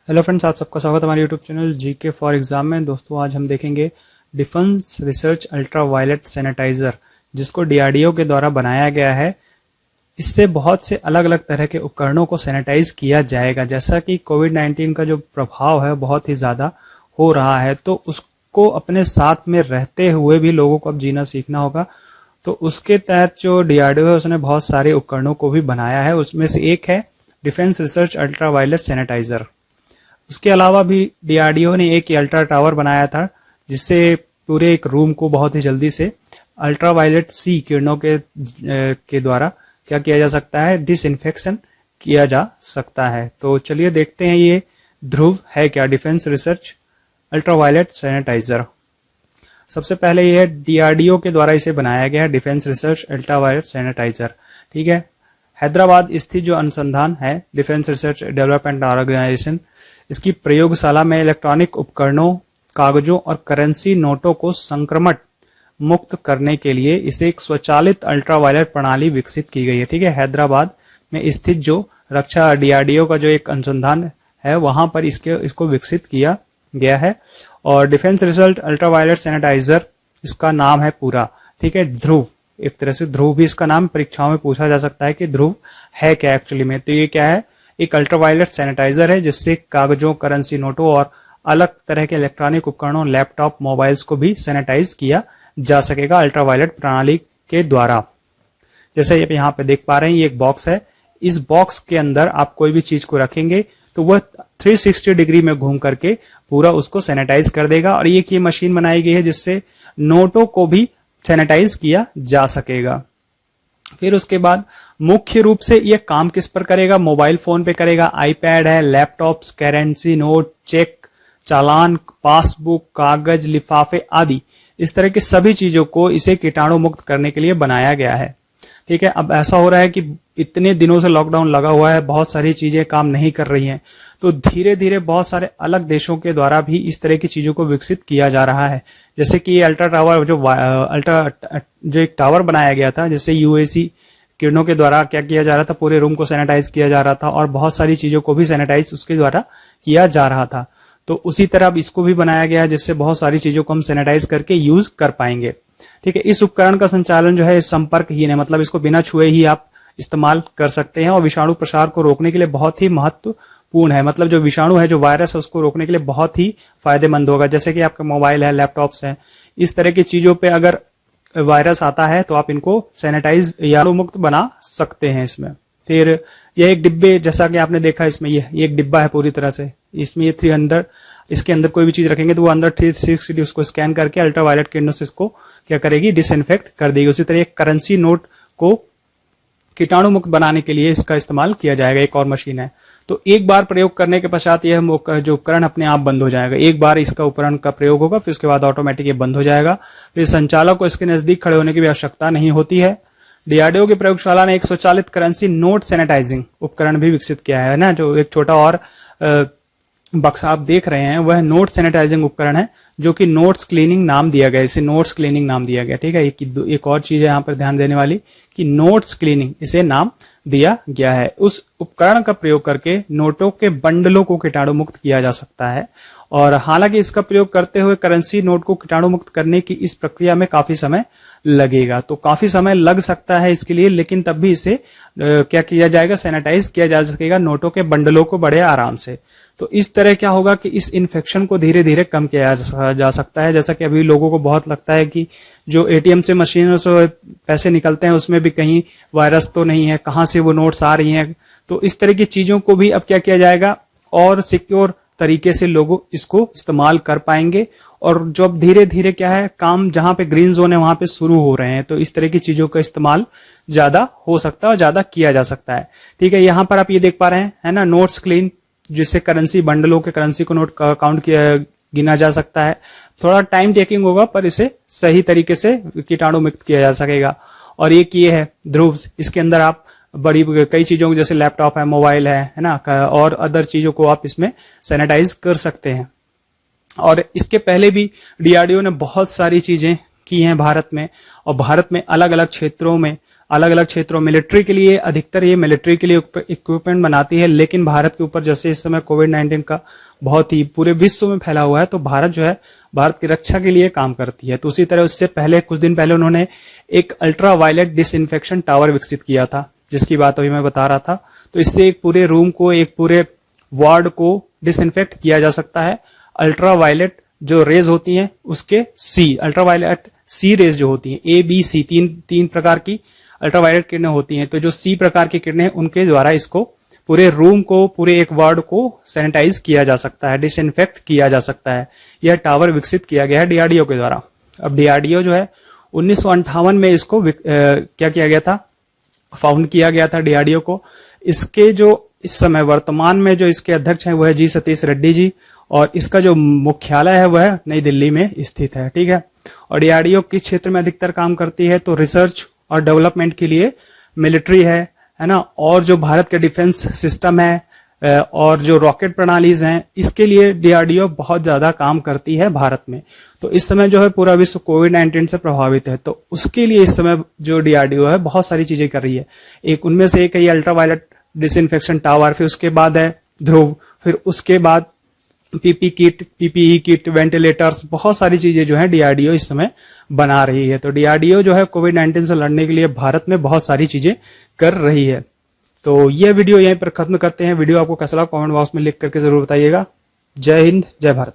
Hello friends, आप सबका स्वागत है हमारे YouTube channel GK for exam में। दोस्तों, आज हम देखेंगे defence research ultra violet sanitiser, जिसको डीआरडीओ के द्वारा बनाया गया है। इससे बहुत से अलग अलग तरह के उपकरणों को सैनिटाइज किया जाएगा। जैसा कि कोविड-19 का जो प्रभाव है बहुत ही ज्यादा हो रहा है, तो उसको अपने साथ में रहते हुए भी लोगों को अब जीना सीखना होगा। तो उसके तहत जो डीआरडीओ है उसने बहुत सारे उपकरणों को भी बनाया है। उसमें से एक है defence research ultra violet sanitiser. उसके अलावा भी डीआरडीओ ने एक अल्ट्रा टावर बनाया था, जिससे पूरे एक रूम को बहुत ही जल्दी से अल्ट्रा वायलेट सी किरणों के द्वारा क्या किया जा सकता है, डिसइंफेक्शन किया जा सकता है। तो चलिए देखते हैं ये ध्रुव है क्या, defence research ultra violet sanitiser. सबसे पहले यह डीआरडीओ के द्वारा इसे बनाया गया है, defence research ultra violet sanitiser. ठीक है, हैदराबाद स्थित जो अनुसंधान है डिफेंस रिसर्च डेवलपमेंट ऑर्गेनाइजेशन, इसकी प्रयोगशाला में इलेक्ट्रॉनिक उपकरणों, कागजों और करेंसी नोटों को संक्रमण मुक्त करने के लिए इसे एक स्वचालित अल्ट्रावायलेट प्रणाली विकसित की गई है। ठीक है, हैदराबाद में स्थित जो रक्षा डीआरडीओ का जो एक अनुसंधान है वहां पर इसको विकसित किया गया है। और डिफेंस रिसर्च अल्ट्रावायलेट सैनिटाइजर इसका नाम है पूरा। ठीक है, ध्रुव, एक तरह से ध्रुव भी इसका नाम परीक्षाओं में पूछा जा सकता है कि ध्रुव है क्या एक्चुअली में। तो ये क्या है, एक अल्ट्रावायलेट सैनिटाइजर है जिससे कागजों, करेंसी नोटों और अलग तरह के इलेक्ट्रॉनिक उपकरणों, लैपटॉप, मोबाइल्स को भी सैनिटाइज किया जा सकेगा अल्ट्रावायलेट प्रणाली के द्वारा। जैसे आप यहाँ पे देख पा रहे हैं, ये एक बॉक्स है। इस बॉक्स के अंदर आप कोई भी चीज को रखेंगे तो वह 360 डिग्री में घूम करके पूरा उसको सैनिटाइज कर देगा। और ये मशीन बनाई गई है जिससे नोटों को भी सैनिटाइज किया जा सकेगा। फिर उसके बाद मुख्य रूप से ये काम किस पर करेगा, मोबाइल फोन पे करेगा, आईपैड है, लैपटॉप्स, करेंसी नोट, चेक, चालान, पासबुक, कागज, लिफाफे आदि इस तरह की सभी चीजों को इसे कीटाणु मुक्त करने के लिए बनाया गया है। ठीक है, अब ऐसा हो रहा है कि इतने दिनों से लॉकडाउन लगा हुआ है, बहुत सारी चीजें काम नहीं कर रही हैं, तो धीरे धीरे बहुत सारे अलग देशों के द्वारा भी इस तरह की चीजों को विकसित किया जा रहा है। जैसे कि अल्ट्रा टावर जो एक टावर बनाया गया था, जिससे यूएसी किरणों के द्वारा क्या किया जा रहा था, पूरे रूम को सैनिटाइज किया जा रहा था और बहुत सारी चीजों को भी सैनिटाइज उसके द्वारा किया जा रहा था। तो उसी तरह अब इसको भी बनाया गया है जिससे बहुत सारी चीजों को हम सैनिटाइज करके यूज कर पाएंगे। ठीक है, इस उपकरण का संचालन जो है संपर्कहीन है, मतलब इसको बिना छुए ही आप इस्तेमाल कर सकते हैं और विषाणु प्रसार को रोकने के लिए बहुत ही महत्वपूर्ण है। मतलब जो विषाणु है, जो वायरस है, उसको रोकने के लिए बहुत ही फायदेमंद होगा। जैसे कि आपका मोबाइल है, लैपटॉप्स है, इस तरह की चीजों पे अगर वायरस आता है तो आप इनको सैनिटाइज या मुक्त बना सकते हैं इसमें। फिर यह एक डिब्बे, जैसा कि आपने देखा इसमें ये एक डिब्बा है पूरी तरह से। इसमें ये 300, इसके अंदर कोई भी चीज रखेंगे तो वो अंदर 360 उसको स्कैन करके अल्ट्रावायलेट किरणों से इसको क्या करेगी, डिसइंफेक्ट कर देगी। उसी तरह एक करेंसी नोट को कीटाणु मुक्त बनाने के लिए इसका इस्तेमाल किया जाएगा। एक और मशीन है, तो एक बार प्रयोग करने के पश्चात यह जो उपकरण अपने आप बंद हो जाएगा। एक बार इसका उपकरण का प्रयोग होगा, फिर उसके बाद ऑटोमेटिक ये बंद हो जाएगा। फिर संचालक को इसके नजदीक खड़े होने की भी आवश्यकता नहीं होती है। डीआरडीओ की प्रयोगशाला ने एक स्वचालित करेंसी नोट सैनिटाइजिंग उपकरण भी विकसित किया है ना, जो एक छोटा और बक्सा आप देख रहे हैं वह नोट सैनिटाइजिंग उपकरण है, जो कि नोट्स क्लीनिंग नाम दिया गया, इसे नोट्स क्लीनिंग नाम दिया गया। ठीक है, एक और चीज है यहाँ पर ध्यान देने वाली कि नोट्स क्लीनिंग इसे नाम दिया गया है। उस उपकरण का प्रयोग करके नोटों के बंडलों को कीटाणु मुक्त किया जा सकता है। और हालांकि इसका प्रयोग करते हुए करेंसी नोट को कीटाणु मुक्त करने की इस प्रक्रिया में काफी समय लगेगा, तो काफी समय लग सकता है इसके लिए, लेकिन तब भी इसे क्या किया जाएगा, सैनिटाइज किया जा सकेगा नोटों के बंडलों को बड़े आराम से। तो इस तरह क्या होगा कि इस इन्फेक्शन को धीरे धीरे कम किया जा सकता है। जैसा कि अभी लोगों को बहुत लगता है कि जो एटीएम से मशीनों से पैसे निकलते हैं उसमें भी कहीं वायरस तो नहीं है, कहां से वो नोट्स आ रही हैं। तो इस तरह की चीजों को भी अब क्या किया जाएगा और सिक्योर तरीके से लोग इसको इस्तेमाल कर पाएंगे। और जो अब धीरे धीरे क्या है, काम जहां पे ग्रीन जोन है वहां पे शुरू हो रहे हैं, तो इस तरह की चीजों का इस्तेमाल ज्यादा हो सकता है और ज्यादा किया जा सकता है। ठीक है, यहां पर आप ये देख पा रहे हैं, है ना, नोट्स क्लीन, जिससे करेंसी बंडलों के करेंसी को नोट काउंट किया गिना जा सकता है। थोड़ा टाइम टेकिंग होगा पर इसे सही तरीके से कीटाणु मुक्त किया जा सकेगा। और एक ये है ध्रुव, इसके अंदर आप बड़ी कई चीजों को, जैसे लैपटॉप है, मोबाइल है ना, और अदर चीजों को आप इसमें सैनिटाइज कर सकते हैं। और इसके पहले भी डीआरडीओ ने बहुत सारी चीजें की हैं भारत में, और भारत में अलग अलग क्षेत्रों में अलग अलग क्षेत्रों, मिलिट्री के लिए, अधिकतर ये मिलिट्री के लिए इक्विपमेंट बनाती है। लेकिन भारत के ऊपर जैसे इस समय कोविड-19 का बहुत ही पूरे विश्व में फैला हुआ है, तो भारत जो है भारत की रक्षा के लिए काम करती है। तो उसी तरह उससे पहले कुछ दिन पहले उन्होंने एक अल्ट्रा वायलेट डिसइंफेक्शन टावर विकसित किया था, जिसकी बात अभी मैं बता रहा था। तो इससे एक पूरे रूम को, एक पूरे वार्ड को डिसइंफेक्ट किया जा सकता है। अल्ट्रा वायलेट जो रेज होती हैं उसके अल्ट्रा वायलेट सी रेज जो होती हैं, ए बी सी, तीन प्रकार की अल्ट्रा वायलेट किरणें होती हैं। तो जो सी प्रकार की किरणें, उनके द्वारा इसको पूरे रूम को, पूरे एक वार्ड को सैनिटाइज किया जा सकता है, डिसइंफेक्ट किया जा सकता है। यह टावर विकसित किया गया है डीआरडीओ के द्वारा। अब डीआरडीओ जो है 1958 में इसको क्या किया गया था, फाउंड किया गया था डीआरडीओ को। इसके जो इस समय वर्तमान में जो इसके अध्यक्ष हैं वह है जी सतीश रेड्डी जी, और इसका जो मुख्यालय है वह नई दिल्ली में स्थित है। ठीक है। और डीआरडीओ किस क्षेत्र में अधिकतर काम करती है, तो रिसर्च और डेवलपमेंट के लिए मिलिट्री है ना, और जो भारत के डिफेंस सिस्टम है और जो रॉकेट प्रणालीज हैं, इसके लिए डीआरडीओ बहुत ज्यादा काम करती है भारत में। तो इस समय जो है पूरा विश्व कोविड-19 से प्रभावित है, तो उसके लिए इस समय जो डीआरडीओ है बहुत सारी चीजें कर रही है। एक उनमें से एक है अल्ट्रावायलेट डिसइंफेक्शन टावर, फिर उसके बाद है ध्रुव, फिर उसके बाद पीपीई किट, वेंटिलेटर्स, बहुत सारी चीजें जो है डीआरडीओ इस समय बना रही है। तो डीआरडीओ जो है कोविड-19 से लड़ने के लिए भारत में बहुत सारी चीजें कर रही है। तो यह वीडियो यहीं पर खत्म करते हैं। वीडियो आपको कैसा लगा कमेंट बॉक्स में लिख करके जरूर बताइएगा। जय हिंद, जय भारत।